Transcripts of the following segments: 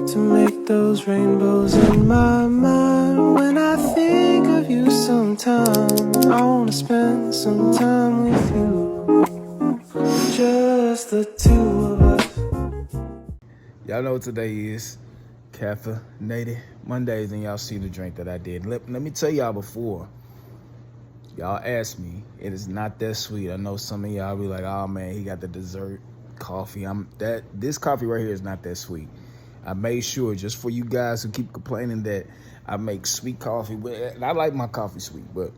to make those rainbows in my mind. When I think of you sometime, I wanna spend some time with you, just the two of us. Y'all know what today is. Caffeinated Mondays, and y'all see the drink that I did. Let me tell y'all before. Y'all asked me, it is not that sweet. I know some of y'all be like, oh man, he got the dessert coffee. This coffee right here is not that sweet. I made sure, just for you guys who keep complaining, that I make sweet coffee. And I like my coffee sweet, but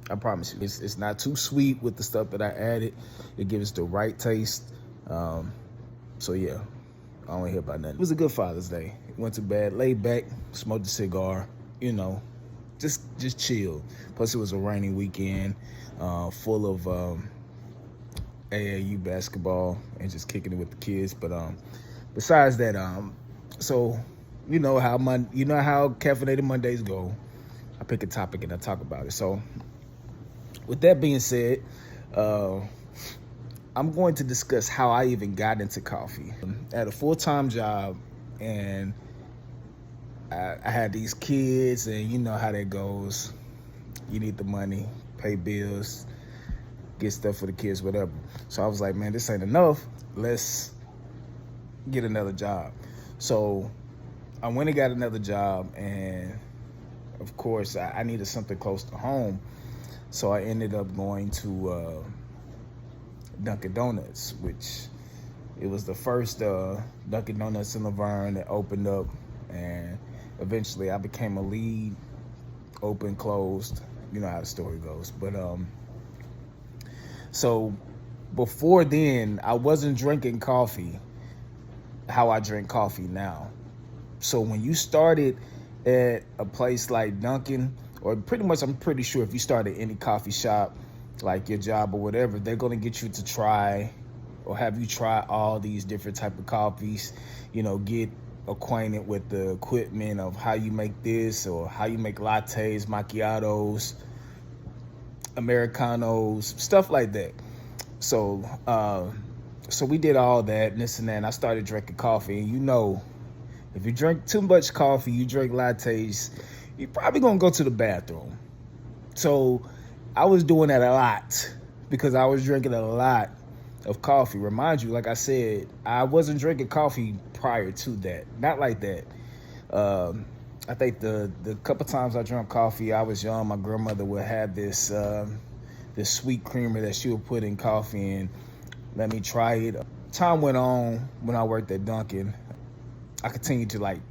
I promise you, it's not too sweet with the stuff that I added. It gives the right taste. So yeah, I don't hear about nothing. It was a good Father's Day. Went to bed, laid back, smoked a cigar, just chill. Plus it was a rainy weekend, full of AAU basketball and just kicking it with the kids. But besides that, so you know how Caffeinated Mondays go. I pick a topic and I talk about it. So with that being said, I'm going to discuss how I even got into coffee. I had a full-time job, and I had these kids, and you know how that goes. You need the money, pay bills, get stuff for the kids, whatever. So I was like, man, this ain't enough. Let's get another job. So I went and got another job, and of course, I needed something close to home. So I ended up going to Dunkin' Donuts, which it was the first Dunkin' Donuts in Laverne that opened up, and eventually I became a lead, open, closed. You know how the story goes. But so before then, I wasn't drinking coffee how I drink coffee now. So when you started at a place like Dunkin', or pretty much, I'm pretty sure if you start at any coffee shop, like your job or whatever, they're gonna get you to try or have you try all these different type of coffees, get acquainted with the equipment of how you make this or how you make lattes, macchiatos, Americanos, stuff like that. So so we did all that and this and that, and I started drinking coffee. And if you drink too much coffee, you drink lattes, you're probably gonna go to the bathroom. So I was doing that a lot because I was drinking a lot of coffee. Remind you, like I said, I wasn't drinking coffee prior to that. Not like that. I think the couple times I drank coffee, I was young. My grandmother would have this sweet creamer that she would put in coffee and let me try it. Time went on when I worked at Dunkin'. I continued to like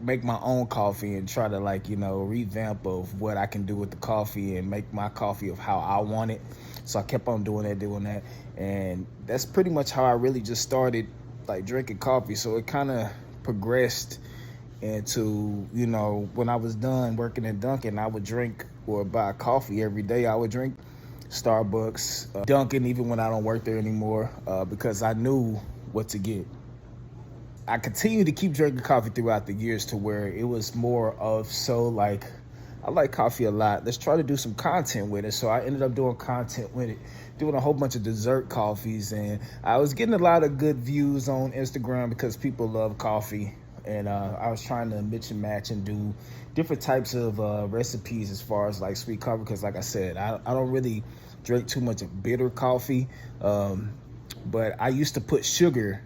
make my own coffee and try to revamp of what I can do with the coffee and make my coffee of how I want it. So I kept on doing that. And that's pretty much how I really just started drinking coffee. So it kind of progressed into, when I was done working at Dunkin', I would drink or buy coffee every day. I would drink Starbucks, Dunkin', even when I don't work there anymore, because I knew what to get. I continued to keep drinking coffee throughout the years to where it was more of I like coffee a lot. Let's try to do some content with it. So I ended up doing content with it, doing a whole bunch of dessert coffees. And I was getting a lot of good views on Instagram because people love coffee. And I was trying to mix and match and do different types of recipes as far as sweet coffee. Because like I said, I don't really drink too much of bitter coffee. But I used to put sugar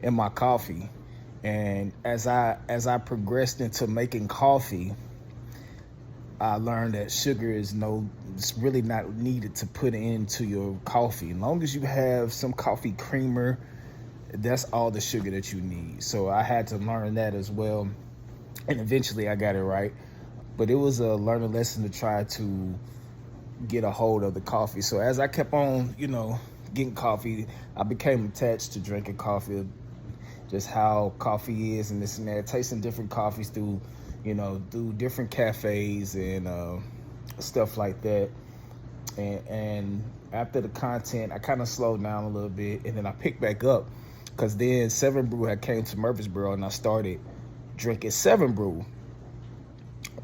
in my coffee, and as I progressed into making coffee, I learned that sugar it's really not needed to put into your coffee. As long as you have some coffee creamer, that's all the sugar that you need. So I had to learn that as well, and eventually I got it right. But it was a learning lesson to try to get a hold of the coffee. So as I kept on, getting coffee, I became attached to drinking coffee, just how coffee is and this and that, tasting different coffees through different cafes and stuff like that. And after the content, I kind of slowed down a little bit, and then I picked back up because then 7 Brew had came to Murfreesboro, and I started drinking 7 Brew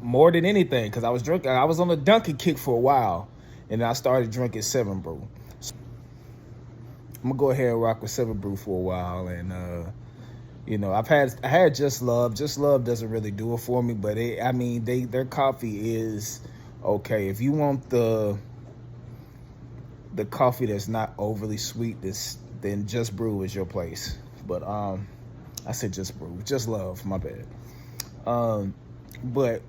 more than anything because I was on a Dunkin' kick for a while, and I started drinking 7 Brew. So I'm gonna go ahead and rock with 7 Brew for a while, and You know, I had Just Love. Just Love doesn't really do it for me, but their coffee is okay. If you want the coffee that's not overly sweet, then Just Brew is your place. But I said Just Brew, Just Love, my bad. But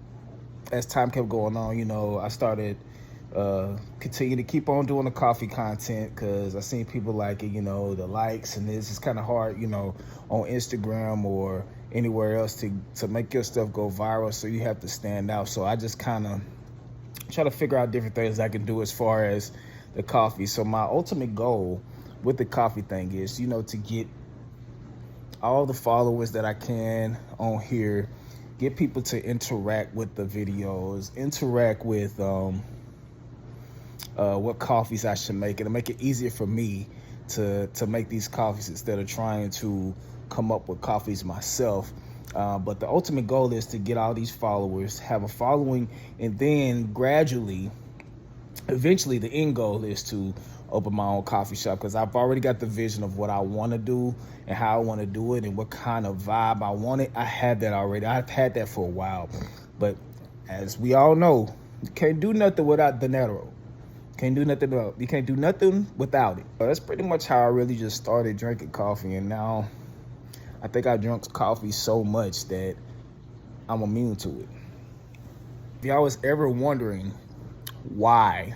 as time kept going on, you know, I started continue to keep on doing the coffee content because I seen people like it, you know, the likes, and it's kind of hard, you know, on Instagram or anywhere else to make your stuff go viral, so you have to stand out. So I just kind of try to figure out different things I can do as far as the coffee. So my ultimate goal with the coffee thing is, you know, to get all the followers that I can on here, get people to interact with the videos, interact with what coffees I should make, and make it easier for me to make these coffees instead of trying to come up with coffees myself. But the ultimate goal is to get all these followers, have a following, and then gradually, eventually the end goal is to open my own coffee shop, because I've already got the vision of what I want to do and how I want to do it and what kind of vibe I want it. I have that already. I've had that for a while. But as we all know, you can't do nothing without dinero. Can't do nothing without, you can't do nothing without it. So that's pretty much how I really just started drinking coffee, and now I think I drunk coffee so much that I'm immune to it. If y'all was ever wondering why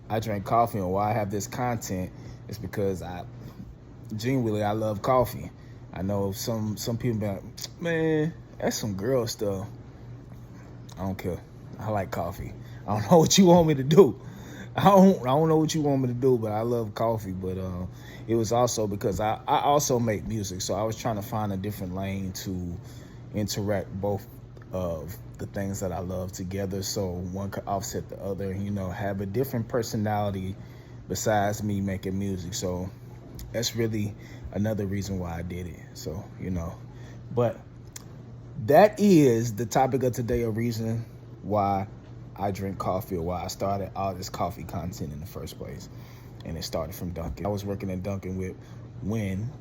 I drink coffee and why I have this content, it's because I love coffee. I know some people be like, man, that's some girl stuff. I don't care. I like coffee. I don't know what you want me to do. I don't know what you want me to do, but I love coffee. But it was also because I also make music, so I was trying to find a different lane to interact both of the things that I love together, so one could offset the other, you know, have a different personality besides me making music. So that's really another reason why I did it. So, you know, but that is the topic of today, a reason why I drink coffee, or why I started all this coffee content in the first place. And it started from Dunkin'. I was working at Dunkin' when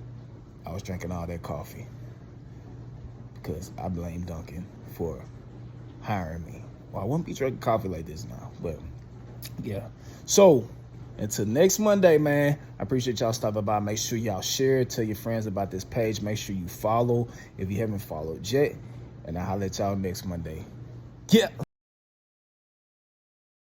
I was drinking all that coffee, because I blame Dunkin' for hiring me. Well, I wouldn't be drinking coffee like this now, but yeah. So until next Monday, man, I appreciate y'all stopping by. Make sure y'all share it, tell your friends about this page. Make sure you follow if you haven't followed yet, and I'll holler at y'all next Monday. Yeah.